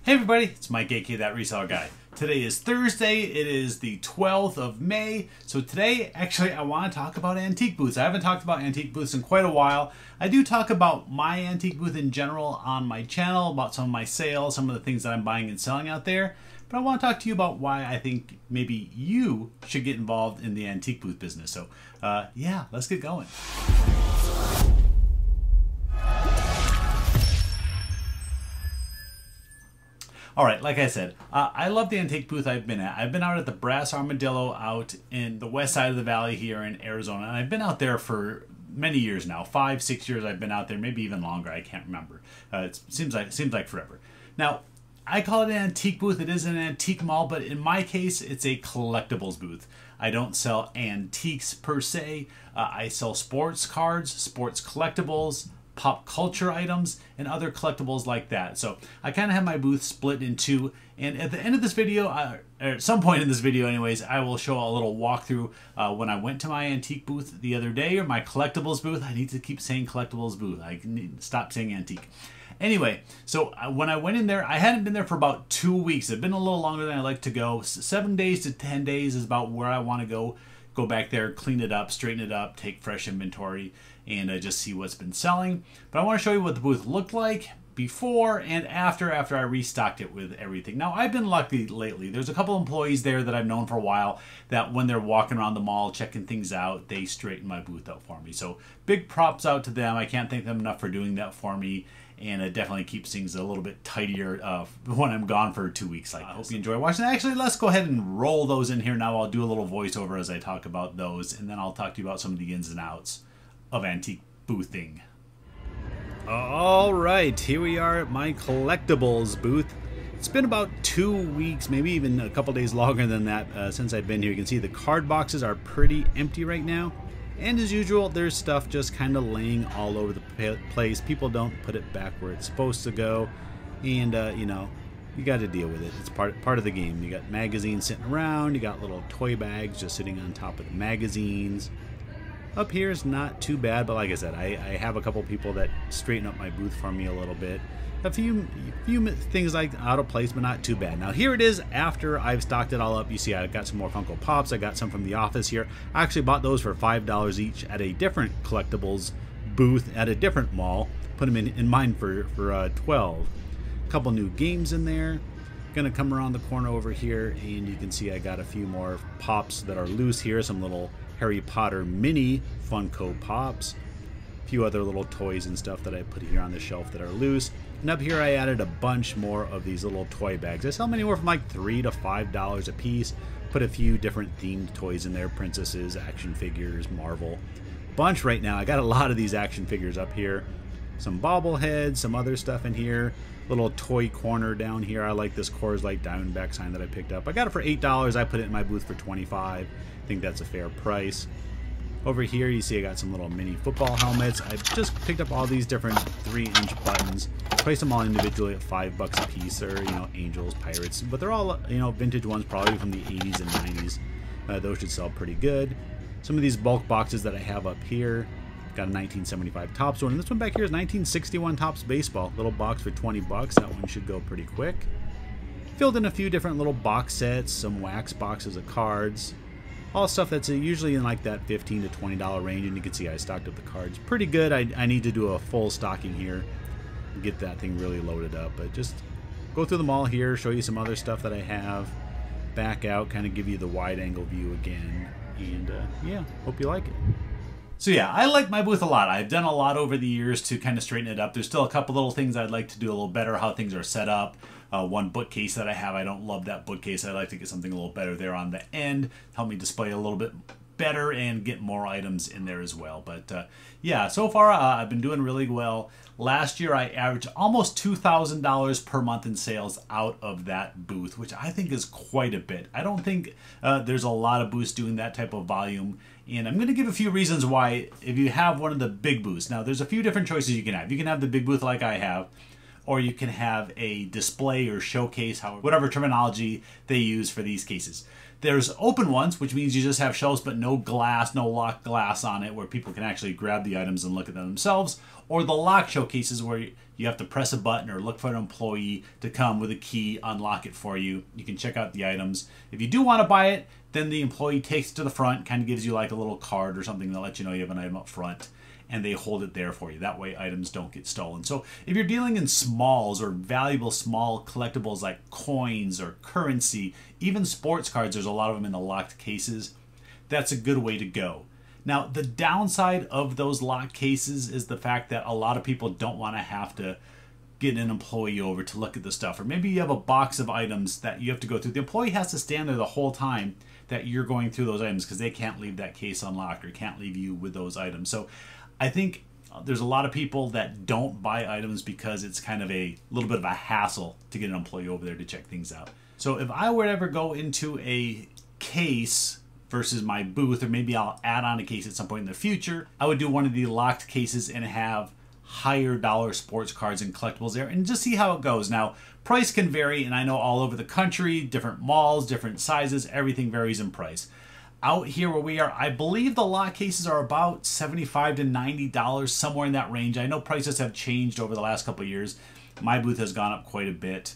Hey everybody, it's Mike, aka That Reseller Guy. Today is Thursday, it is the 12th of May. So today, actually, I want to talk about antique booths. I haven't talked about antique booths in quite a while. I do talk about my antique booth in general on my channel, about some of my sales, some of the things that I'm buying and selling out there. But I want to talk to you about why I think maybe you should get involved in the antique booth business. So yeah, let's get going. All right, like I said, I love the antique booth I've been at. I've been out at the Brass Armadillo out in the west side of the valley here in Arizona, and I've been out there for many years now. 5-6 years I've been out there, maybe even longer. I can't remember. It seems like forever. Now, I call it an antique booth. It is an antique mall, but in my case, it's a collectibles booth. I don't sell antiques per se. I sell sports cards, sports collectibles, pop culture items, and other collectibles like that. So I kind of have my booth split in two, and at the end of this video, or at some point in this video anyways, I will show a little walkthrough when I went to my antique booth the other day, or my collectibles booth. I need to keep saying collectibles booth. I need to stop saying antique. Anyway, so when I went in there, I hadn't been there for about 2 weeks. It's been a little longer than I like to go. 7 days to 10 days is about where I want to go. Go back there, clean it up, straighten it up, take fresh inventory, and just see what's been selling. But I want to show you what the booth looked like before and after I restocked it with everything. Now, I've been lucky lately. There's a couple employees there that I've known for a while that when they're walking around the mall, checking things out, they straighten my booth out for me. So big props out to them. I can't thank them enough for doing that for me. And it definitely keeps things a little bit tidier when I'm gone for 2 weeks like this. I hope you enjoy watching. Actually, let's go ahead and roll those in here now. I'll do a little voiceover as I talk about those, and then I'll talk to you about some of the ins and outs of antique boothing. All right, here we are at my collectibles booth. It's been about 2 weeks, maybe even a couple days longer than that since I've been here. You can see the card boxes are pretty empty right now. And as usual, there's stuff just kind of laying all over the place. People don't put it back where it's supposed to go. And, you know, you got to deal with it. It's part of the game. You got magazines sitting around. You got little toy bags just sitting on top of the magazines. Up here is not too bad, but like I said, I have a couple people that straighten up my booth for me a little bit. A few things like out of place, but not too bad. Now here it is after I've stocked it all up. You see I got some more Funko Pops. I got some from the office here. I actually bought those for $5 each at a different collectibles booth at a different mall. Put them in mine for 12. A couple new games in there. Gonna come around the corner over here, and you can see I got a few more Pops that are loose here. Some little Harry Potter mini Funko Pops. A few other little toys and stuff that I put here on the shelf that are loose. And up here I added a bunch more of these little toy bags. I sell them anywhere from like $3 to $5 a piece. Put a few different themed toys in there. Princesses, action figures, Marvel. Bunch right now. I got a lot of these action figures up here. Some bobbleheads, some other stuff in here. Little toy corner down here. I like this Coors Light Diamondback sign that I picked up. I got it for $8. I put it in my booth for $25. I think that's a fair price. Over here, you see I got some little mini football helmets. I just picked up all these different 3-inch buttons. Placed them all individually at $5 a piece. Or, you know, Angels, Pirates. But they're all, you know, vintage ones, probably from the 80s and 90s. Those should sell pretty good. Some of these bulk boxes that I have up here. Got a 1975 Topps one. And this one back here is 1961 Topps Baseball. Little box for $20. That one should go pretty quick. Filled in a few different little box sets. Some wax boxes of cards. All stuff that's usually in like that $15 to $20 range, and you can see I stocked up the cards pretty good. I need to do a full stocking here and get that thing really loaded up, but just go through the mall here, show you some other stuff that I have, back out, kind of give you the wide angle view again, and yeah, hope you like it. So yeah, I like my booth a lot. I've done a lot over the years to kind of straighten it up. There's still a couple little things I'd like to do a little better, how things are set up. One bookcase that I have, I don't love that bookcase. I'd like to get something a little better there on the end, help me display a little bit better and get more items in there as well. But yeah, so far I've been doing really well. Last year I averaged almost $2,000 per month in sales out of that booth, which I think is quite a bit. I don't think there's a lot of booths doing that type of volume. And I'm going to give a few reasons why if you have one of the big booths. Now there's a few different choices you can have. You can have the big booth like I have, or you can have a display or showcase, whatever terminology they use for these cases. There's open ones, which means you just have shelves but no glass, no locked glass on it, where people can actually grab the items and look at them themselves. Or the lock showcases, where you have to press a button or look for an employee to come with a key, unlock it for you. You can check out the items. If you do want to buy it, then the employee takes it to the front, kind of gives you like a little card or something to let you know you have an item up front, and they hold it there for you. That way items don't get stolen. So if you're dealing in smalls or valuable small collectibles like coins or currency, even sports cards, there's a lot of them in the locked cases, that's a good way to go. Now, the downside of those locked cases is the fact that a lot of people don't want to have to get an employee over to look at the stuff. Or maybe you have a box of items that you have to go through. The employee has to stand there the whole time that you're going through those items, because they can't leave that case unlocked or can't leave you with those items. So I think there's a lot of people that don't buy items because it's kind of a little bit of a hassle to get an employee over there to check things out. So if I were to ever go into a case versus my booth, or maybe I'll add on a case at some point in the future, I would do one of the locked cases and have higher dollar sports cards and collectibles there and just see how it goes. Now, price can vary, and I know all over the country, different malls, different sizes, everything varies in price. Out here where we are, I believe the lock cases are about $75 to $90, somewhere in that range. I know prices have changed over the last couple of years. My booth has gone up quite a bit.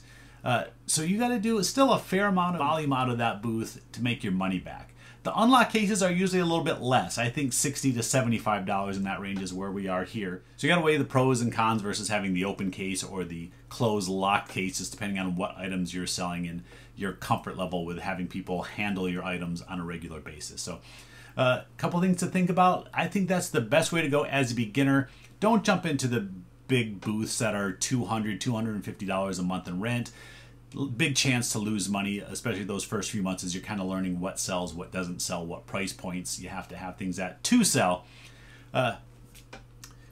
So you got to do still a fair amount of volume out of that booth to make your money back. The unlock cases are usually a little bit less. I think $60 to $75 in that range is where we are here. So you got to weigh the pros and cons versus having the open case or the closed lock cases, depending on what items you're selling and your comfort level with having people handle your items on a regular basis. So a couple things to think about. I think that's the best way to go as a beginner. Don't jump into the big booths that are $200, $250 a month in rent. Big chance to lose money, especially those first few months as you're kind of learning what sells, what doesn't sell, what price points you have to have things at to sell.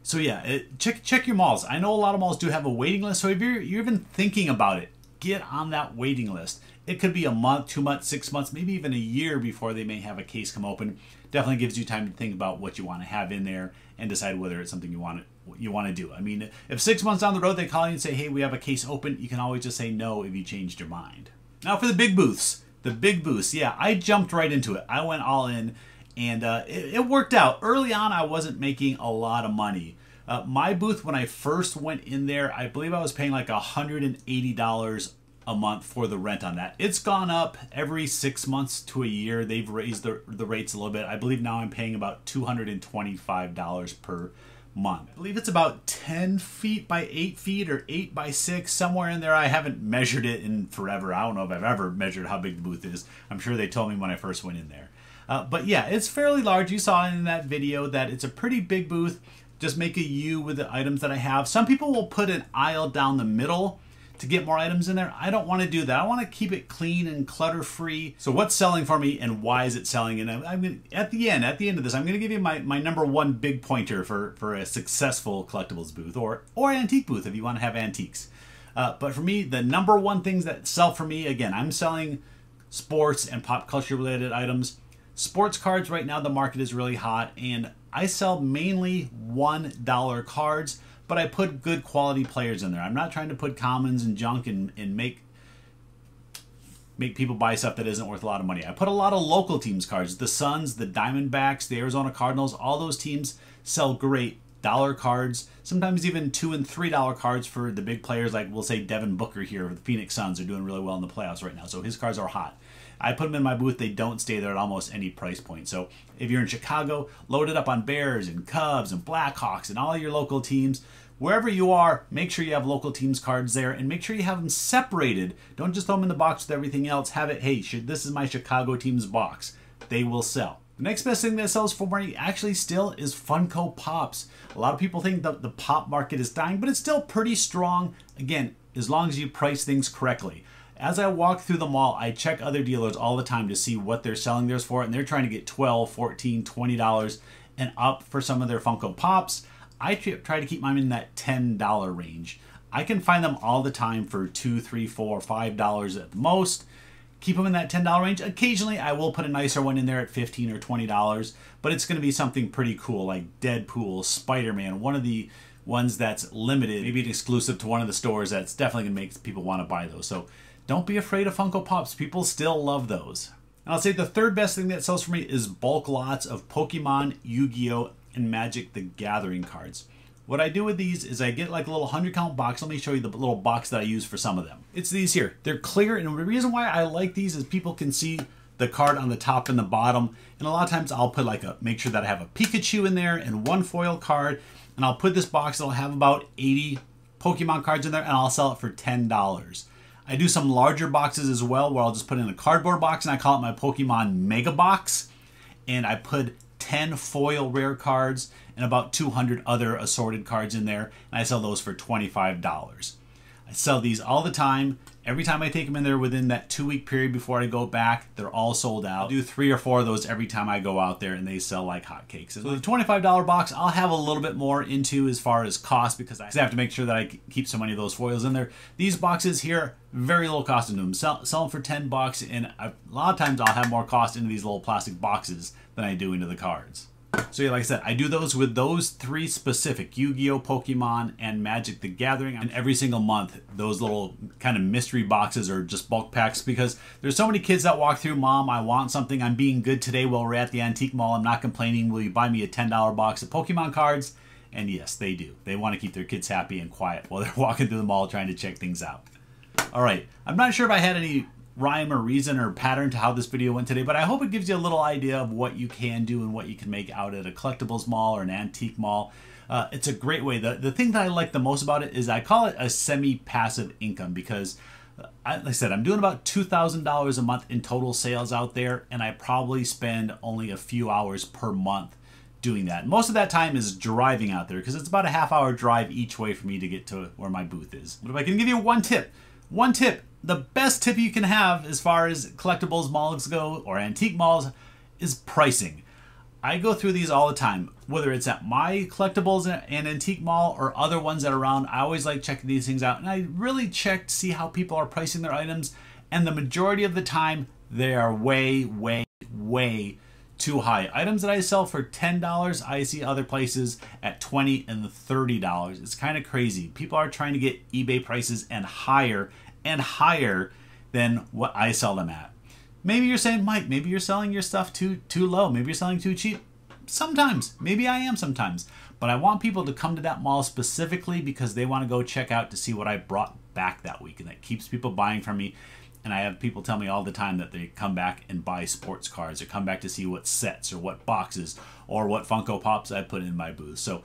So yeah, check your malls. I know a lot of malls do have a waiting list, so if you're even thinking about it, get on that waiting list. It could be a month, 2 months, 6 months, maybe even a year before they may have a case come open. Definitely gives you time to think about what you want to have in there and decide whether it's something you want to do. I mean, if 6 months down the road they call you and say, hey, we have a case open, you can always just say no if you changed your mind. Now for the big booths. The big booths, yeah, I jumped right into it. I went all in, and it worked out. Early on, I wasn't making a lot of money. My booth, when I first went in there, I believe I was paying like $180 a month for the rent on that. It's gone up every 6 months to a year. They've raised the rates a little bit. I believe now I'm paying about $225 per month. I believe it's about 10 feet by 8 feet or 8 by 6, somewhere in there. I haven't measured it in forever. I don't know if I've ever measured how big the booth is. I'm sure they told me when I first went in there. But yeah, it's fairly large. You saw in that video that it's a pretty big booth. Just make a U with the items that I have. Some people will put an aisle down the middle to get more items in there. I don't want to do that. I want to keep it clean and clutter-free. So what's selling for me and why is it selling? And I'm gonna, at the end of this, I'm going to give you my number one big pointer for a successful collectibles booth or antique booth if you want to have antiques. But for me, the number one things that sell for me, again, I'm selling sports and pop culture related items. Sports cards right now, the market is really hot, and I sell mainly $1 cards, but I put good quality players in there. I'm not trying to put commons and junk and make people buy stuff that isn't worth a lot of money. I put a lot of local teams cards. The Suns, the Diamondbacks, the Arizona Cardinals, all those teams sell great dollar cards, sometimes even $2 and $3 cards for the big players, like we'll say Devin Booker here. The Phoenix Suns are doing really well in the playoffs right now, so his cards are hot. I put them in my booth. They don't stay there at almost any price point. So if you're in Chicago, load it up on Bears and Cubs and Blackhawks and all your local teams. Wherever you are, make sure you have local teams cards there and make sure you have them separated. Don't just throw them in the box with everything else. Have it, hey, this is my Chicago teams box. They will sell. The next best thing that sells for me actually still is Funko Pops. A lot of people think that the pop market is dying, but it's still pretty strong. Again, as long as you price things correctly. As I walk through the mall, I check other dealers all the time to see what they're selling theirs for, and they're trying to get $12, $14, $20 and up for some of their Funko Pops. I try to keep mine in that $10 range. I can find them all the time for $2, $3, $4, $5 at the most. Keep them in that $10 range. Occasionally, I will put a nicer one in there at $15 or $20, but it's going to be something pretty cool like Deadpool, Spider-Man, one of the ones that's limited, maybe an exclusive to one of the stores, that's definitely going to make people want to buy those. So don't be afraid of Funko Pops. People still love those. And I'll say the third best thing that sells for me is bulk lots of Pokemon, Yu-Gi-Oh, and Magic the Gathering cards. What I do with these is I get like a little 100 count box. Let me show you the little box that I use for some of them. It's these here. They're clear, and the reason why I like these is people can see the card on the top and the bottom. And a lot of times I'll put make sure that I have a Pikachu in there and one foil card. And I'll put this box that'll have about 80 Pokemon cards in there, and I'll sell it for $10. I do some larger boxes as well, where I'll just put in a cardboard box, and I call it my Pokemon Mega Box. And I put 10 foil rare cards and about 200 other assorted cards in there, and I sell those for $25. I sell these all the time. Every time I take them in there within that 2-week period before I go back, they're all sold out. I'll do 3 or 4 of those every time I go out there, and they sell like hotcakes. So the $25 box, I'll have a little bit more into as far as cost, because I have to make sure that I keep so many of those foils in there. These boxes here, very low cost into them. Sell them for $10, and a lot of times I'll have more cost into these little plastic boxes than I do into the cards. So yeah, like I said, I do those with those 3 specific, Yu-Gi-Oh, Pokemon, and Magic the Gathering. And every single month, those little kind of mystery boxes or just bulk packs, because there's so many kids that walk through, Mom, I want something. I'm being good today while we're at the antique mall. I'm not complaining. Will you buy me a $10 box of Pokemon cards? And yes, they do. They want to keep their kids happy and quiet while they're walking through the mall trying to check things out. All right, I'm not sure if I had any rhyme or reason or pattern to how this video went today, but I hope it gives you a little idea of what you can do and what you can make out at a collectibles mall or an antique mall. It's a great way. The thing that I like the most about it is I call it a semi-passive income, because like I said, I'm doing about $2,000 a month in total sales out there, and I probably spend only a few hours per month doing that. Most of that time is driving out there, because it's about a half-hour drive each way for me to get to where my booth is. But if I can give you one tip, the best tip you can have as far as collectibles malls go or antique malls is pricing. I go through these all the time, whether it's at my collectibles and antique mall or other ones that are around. I always like checking these things out, and I really check to see how people are pricing their items, and the majority of the time they are way, way, way too high. Items that I sell for $10, I see other places at $20 and $30. It's kind of crazy. People are trying to get eBay prices and higher than what I sell them at. Maybe you're saying, Mike, maybe you're selling your stuff too low. Maybe you're selling too cheap. Sometimes. Maybe I am sometimes. But I want people to come to that mall specifically because they want to go check out to see what I brought back that week, and that keeps people buying from me. And I have people tell me all the time that they come back and buy sports cards, or come back to see what sets or what boxes or what Funko Pops I put in my booth. So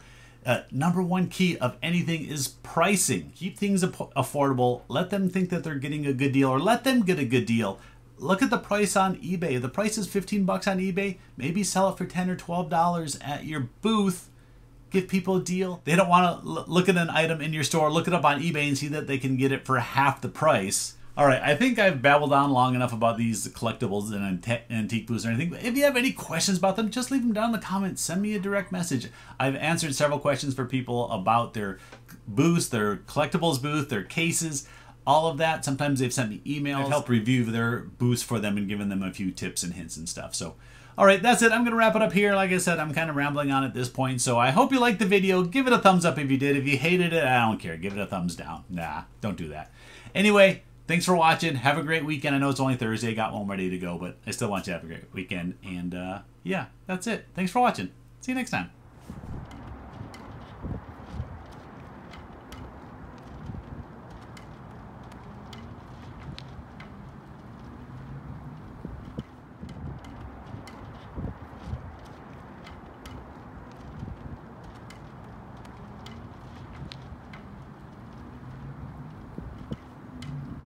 number one key of anything is pricing. Keep things affordable. Let them think that they're getting a good deal, or let them get a good deal. Look at the price on eBay. If the price is $15 on eBay, maybe sell it for $10 or $12 at your booth. Give people a deal. They don't want to look at an item in your store, look it up on eBay and see that they can get it for half the price. All right, I think I've babbled on long enough about these collectibles and antique booths or anything. If you have any questions about them, just leave them down in the comments. Send me a direct message. I've answered several questions for people about their booths, their collectibles booth, their cases, all of that. Sometimes they've sent me emails. I've helped review their booths for them and given them a few tips and hints and stuff. So, all right, that's it. I'm going to wrap it up here. Like I said, I'm kind of rambling on at this point. So I hope you liked the video. Give it a thumbs up if you did. If you hated it, I don't care. Give it a thumbs down. Nah, don't do that. Anyway, thanks for watching. Have a great weekend. I know it's only Thursday. Got one ready to go, but I still want you to have a great weekend. And yeah, that's it. Thanks for watching. See you next time.